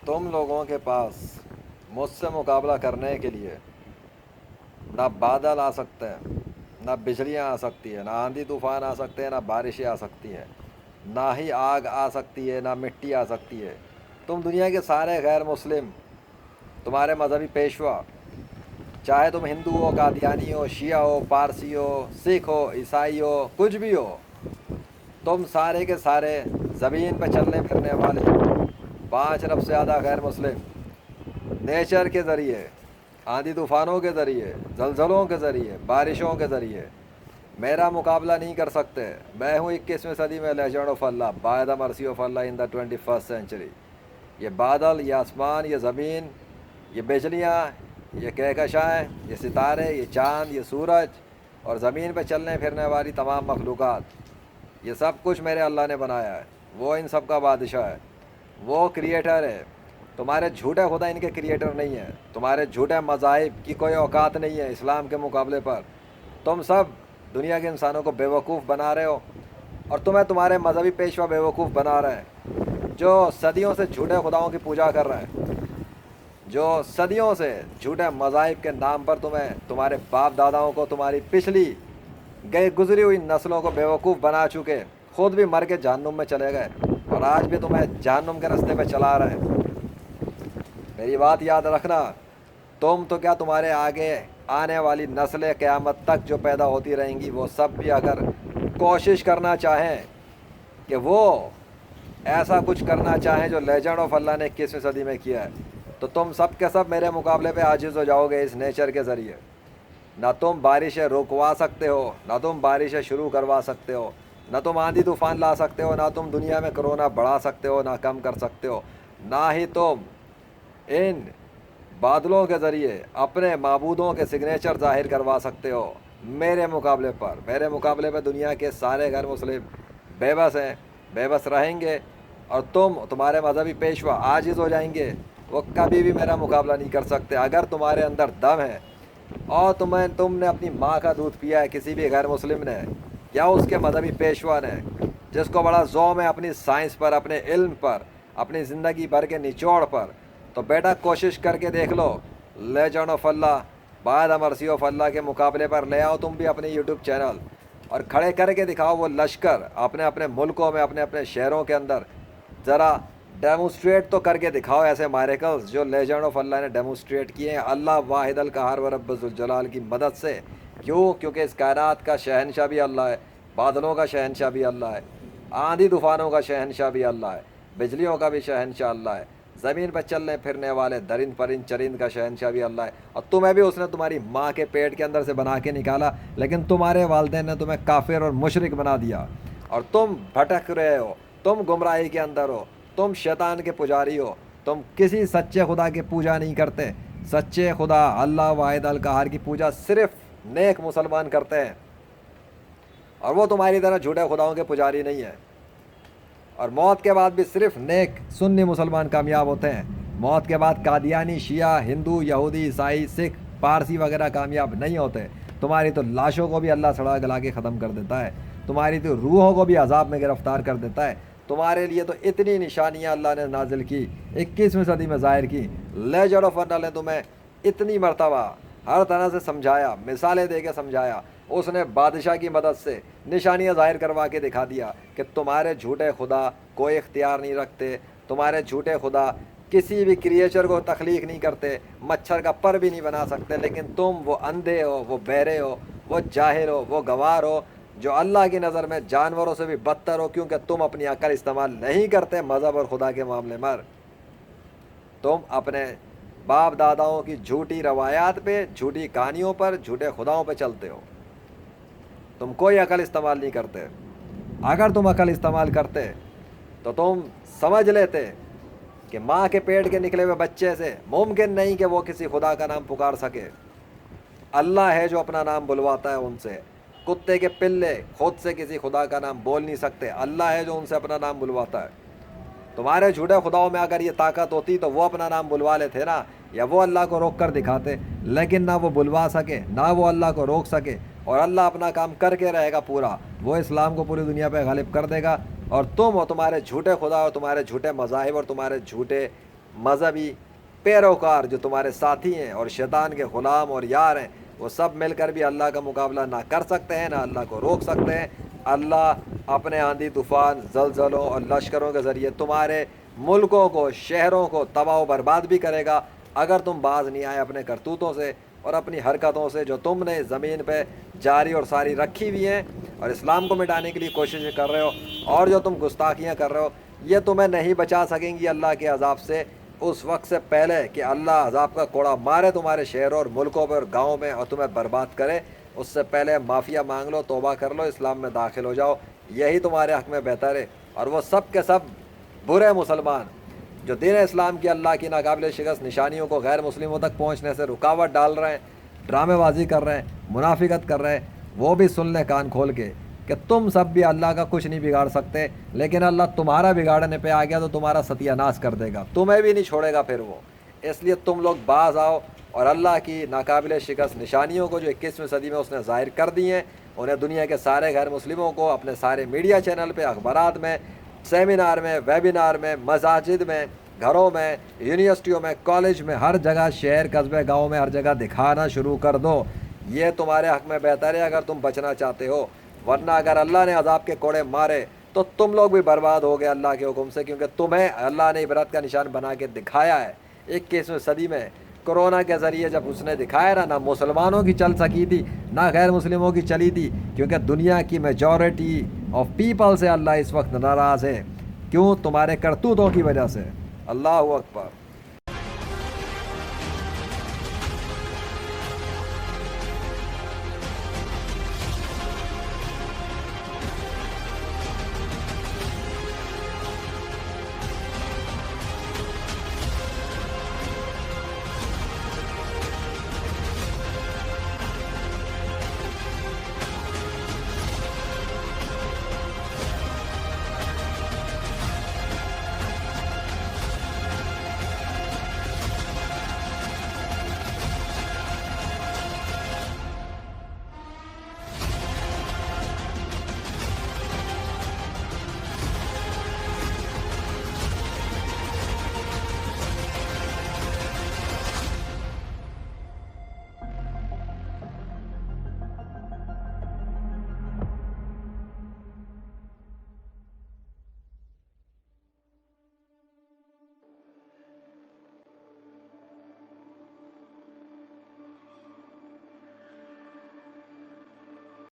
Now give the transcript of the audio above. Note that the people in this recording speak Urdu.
تم لوگوں کے پاس مجھ سے مقابلہ کرنے کے لیے نہ بادل آ سکتے ہیں، نہ بجلیاں آ سکتی ہیں، نہ آندھی طوفان آ سکتے ہیں، نہ بارشیں آ سکتی ہیں، نہ ہی آگ آ سکتی ہے، نہ مٹی آ سکتی ہے۔ تم دنیا کے سارے غیر مسلم، تمہارے مذہبی پیشوا، چاہے تم ہندو ہو، قادیانی ہو، شیعہ ہو، پارسی ہو، سکھ ہو، عیسائی ہو، کچھ بھی ہو، تم سارے کے سارے زمین پہ چلنے پھرنے والے 5 ارب سے زیادہ غیر مسلم نیچر کے ذریعے، آندھی طوفانوں کے ذریعے، زلزلوں کے ذریعے، بارشوں کے ذریعے میرا مقابلہ نہیں کر سکتے۔ میں ہوں 21ویں صدی میں لیجنڈ آف اللہ، by the mercy of Allah in the 21st century. یہ بادل، یہ آسمان، یہ زمین، یہ بجلیاں، یہ کہکشائیں، یہ ستارے، یہ چاند، یہ سورج اور زمین پہ چلنے پھرنے والی تمام مخلوقات، یہ سب کچھ میرے اللہ نے بنایا ہے۔ وہ ان سب کا بادشاہ ہے، وہ کریٹر ہے۔ تمہارے جھوٹے خدا ان کے کریٹر نہیں ہیں، تمہارے جھوٹے مذاہب کی کوئی اوقات نہیں ہے اسلام کے مقابلے پر۔ تم سب دنیا کے انسانوں کو بیوقوف بنا رہے ہو، اور تمہیں تمہارے مذہبی پیشوا بیوقوف بنا رہے ہیں، جو صدیوں سے جھوٹے خداؤں کی پوجا کر رہے ہیں، جو صدیوں سے جھوٹے مذاہب کے نام پر تمہیں، تمہارے باپ داداؤں کو، تمہاری پچھلی گزری ہوئی نسلوں کو بیوقوف بنا چکے، خود بھی مر کے جہنم میں چلے گئے اور آج بھی تمہیں جہنم کے راستے پہ چلا رہے ہیں۔ میری بات یاد رکھنا، تم تو کیا، تمہارے آگے آنے والی نسلیں قیامت تک جو پیدا ہوتی رہیں گی، وہ سب بھی اگر کوشش کرنا چاہیں کہ وہ ایسا کچھ کرنا چاہیں جو لیجنڈ آف اللہ نے 21ویں صدی میں کیا ہے، تو تم سب کے سب میرے مقابلے پہ عاجز ہو جاؤ گے اس نیچر کے ذریعے۔ نہ تم بارشیں رکوا سکتے ہو، نہ تم بارشیں شروع کروا سکتے ہو، نہ تم آندھی طوفان لا سکتے ہو، نہ تم دنیا میں کرونا بڑھا سکتے ہو، نہ کم کر سکتے ہو، نہ ہی تم ان بادلوں کے ذریعے اپنے معبودوں کے سگنیچر ظاہر کروا سکتے ہو میرے مقابلے پر۔ میرے مقابلے پہ دنیا کے سارے غیر مسلم بے بس ہیں، بے بس رہیں گے، اور تمہارے مذہبی پیشوا عاجز ہو جائیں گے، وہ کبھی بھی میرا مقابلہ نہیں کر سکتے۔ اگر تمہارے اندر دم ہے اور تم نے اپنی ماں کا دودھ پیا ہے، کسی بھی غیر مسلم نے یا اس کے مذہبی پیشوا نے، جس کو بڑا ذوق ہے اپنی سائنس پر، اپنے علم پر، اپنی زندگی بھر کے نچوڑ پر، تو بیٹا کوشش کر کے دیکھ لو، لیجنڈ آف اللہ، بائی دا مرسی آف اللہ کے مقابلے پر لے آؤ تم بھی اپنے یوٹیوب چینل، اور کھڑے کر کے دکھاؤ وہ لشکر اپنے اپنے ملکوں میں، اپنے اپنے شہروں کے اندر، ذرا ڈیمونسٹریٹ تو کر کے دکھاؤ ایسے میریکلز جو لیجنڈ آف اللہ نے ڈیمونسٹریٹ کیے ہیں اللہ واحد القہار و رب ذوالجلال کی مدد سے۔ کیونکہ اس کائنات کا شہنشاہ بھی اللہ ہے، بادلوں کا شہنشاہ بھی اللہ ہے، آندھی طوفانوں کا شہنشاہ بھی اللہ ہے، بجلیوں کا بھی شہنشاہ اللہ ہے، زمین پر چلنے پھرنے والے درند پرند چرند کا شہنشاہ بھی اللہ ہے۔ اور تمہیں بھی اس نے تمہاری ماں کے پیٹ کے اندر سے بنا کے نکالا، لیکن تمہارے والدین نے تمہیں کافر اور مشرک بنا دیا، اور تم بھٹک رہے ہو، تم گمراہی کے اندر ہو، تم شیطان کے پجاری ہو، تم کسی سچے خدا کی پوجا نہیں کرتے۔ سچے خدا اللہ واحد القہار کی پوجا صرف نیک مسلمان کرتے ہیں، اور وہ تمہاری طرح جھوٹے خداؤں کے پجاری نہیں ہیں۔ اور موت کے بعد بھی صرف نیک سنی مسلمان کامیاب ہوتے ہیں، موت کے بعد قادیانی، شیعہ، ہندو، یہودی، عیسائی، سکھ، پارسی وغیرہ کامیاب نہیں ہوتے۔ تمہاری تو لاشوں کو بھی اللہ سڑا گلا کے ختم کر دیتا ہے، تمہاری تو روحوں کو بھی عذاب میں گرفتار کر دیتا ہے۔ تمہارے لیے تو اتنی نشانیاں اللہ نے نازل کی، 21ویں صدی میں ظاہر کی۔ لیجنڈ آف اللہ نے تمہیں اتنی مرتبہ ہر طرح سے سمجھایا، مثالیں دے کے سمجھایا، اس نے بادشاہ کی مدد سے نشانیاں ظاہر کروا کے دکھا دیا کہ تمہارے جھوٹے خدا کوئی اختیار نہیں رکھتے، تمہارے جھوٹے خدا کسی بھی کریچر کو تخلیق نہیں کرتے، مچھر کا پر بھی نہیں بنا سکتے، لیکن تم وہ اندھے ہو، وہ بہرے ہو، وہ جاہل ہو، وہ گنوار ہو، جو اللہ کی نظر میں جانوروں سے بھی بدتر ہو، کیونکہ تم اپنی عقل استعمال نہیں کرتے مذہب اور خدا کے معاملے میں۔ تم اپنے باپ داداؤں کی جھوٹی روایات پہ، جھوٹی کہانیوں پر، جھوٹے خداؤں پہ چلتے ہو، تم کوئی عقل استعمال نہیں کرتے۔ اگر تم عقل استعمال کرتے تو تم سمجھ لیتے کہ ماں کے پیٹ کے نکلے ہوئے بچے سے ممکن نہیں کہ وہ کسی خدا کا نام پکار سکے۔ اللہ ہے جو اپنا نام بلواتا ہے ان سے۔ کتے کے پلے خود سے کسی خدا کا نام بول نہیں سکتے، اللہ ہے جو ان سے اپنا نام بلواتا ہے۔ تمہارے جھوٹے خداؤں میں اگر یہ طاقت ہوتی تو وہ اپنا نام بلوا لیتے نا، یا وہ اللہ کو روک کر دکھاتے، لیکن نہ وہ بلوا سکے، نہ وہ اللہ کو روک سکے، اور اللہ اپنا کام کر کے رہے گا پورا، وہ اسلام کو پوری دنیا پہ غالب کر دے گا، اور تم اور تمہارے جھوٹے خدا اور تمہارے جھوٹے مذاہب اور تمہارے جھوٹے مذہبی پیروکار جو تمہارے ساتھی ہیں اور شیطان کے غلام اور یار ہیں، وہ سب مل کر بھی اللہ کا مقابلہ نہ کر سکتے ہیں، نہ اللہ کو روک سکتے ہیں۔ اللہ اپنے آندھی طوفان، زلزلوں اور لشکروں کے ذریعے تمہارے ملکوں کو، شہروں کو تباہ و برباد بھی کرے گا اگر تم باز نہیں آئے اپنے کرتوتوں سے اور اپنی حرکتوں سے جو تم نے زمین پہ جاری اور ساری رکھی ہوئی ہیں، اور اسلام کو مٹانے کے لیے کوششیں کر رہے ہو، اور جو تم گستاخیاں کر رہے ہو، یہ تمہیں نہیں بچا سکیں گی اللہ کے عذاب سے اس وقت سے پہلے کہ اللہ عذاب کا کوڑا مارے تمہارے شہروں اور ملکوں پہ اور گاؤں میں اور تمہیں برباد کرے۔ اس سے پہلے معافیا مانگ لو، توبہ کر لو، اسلام میں داخل ہو جاؤ، یہی تمہارے حق میں بہتر ہے۔ اور وہ سب کے سب برے مسلمان جو دین اسلام کی، اللہ کی ناقابل شکست نشانیوں کو غیر مسلموں تک پہنچنے سے رکاوٹ ڈال رہے ہیں، ڈرامے بازی کر رہے ہیں، منافقت کر رہے ہیں، وہ بھی سن لیں کان کھول کے کہ تم سب بھی اللہ کا کچھ نہیں بگاڑ سکتے، لیکن اللہ تمہارا بگاڑنے پہ آ گیا تو تمہارا ستیہ ناش کر دے گا، تمہیں بھی نہیں چھوڑے گا پھر وہ۔ اس لیے تم لوگ باز آؤ اور اللہ کی ناقابل شکست نشانیوں کو جو 21ویں صدی میں اس نے ظاہر کر دی ہیں، انہیں دنیا کے سارے غیر مسلموں کو اپنے سارے میڈیا چینل پہ، اخبارات میں، سیمینار میں، ویبینار میں، مساجد میں، گھروں میں، یونیورسٹیوں میں، کالج میں، ہر جگہ، شہر، قصبے، گاؤں میں، ہر جگہ دکھانا شروع کر دو۔ یہ تمہارے حق میں بہتر ہے اگر تم بچنا چاہتے ہو، ورنہ اگر اللہ نے عذاب کے کوڑے مارے تو تم لوگ بھی برباد ہو گئے اللہ کے حکم سے، کیونکہ تمہیں اللہ نے عبرت کا نشان بنا کے دکھایا ہے۔ 21ویں صدی میں کرونا کے ذریعے جب اس نے دکھایا نہ مسلمانوں کی چل سکی تھی، نہ غیر مسلموں کی چلی تھی، کیونکہ دنیا کی میجورٹی آف پیپل سے اللہ اس وقت ناراض ہے۔ کیوں؟ تمہارے کرتوتوں کی وجہ سے۔ اللہ اکبر۔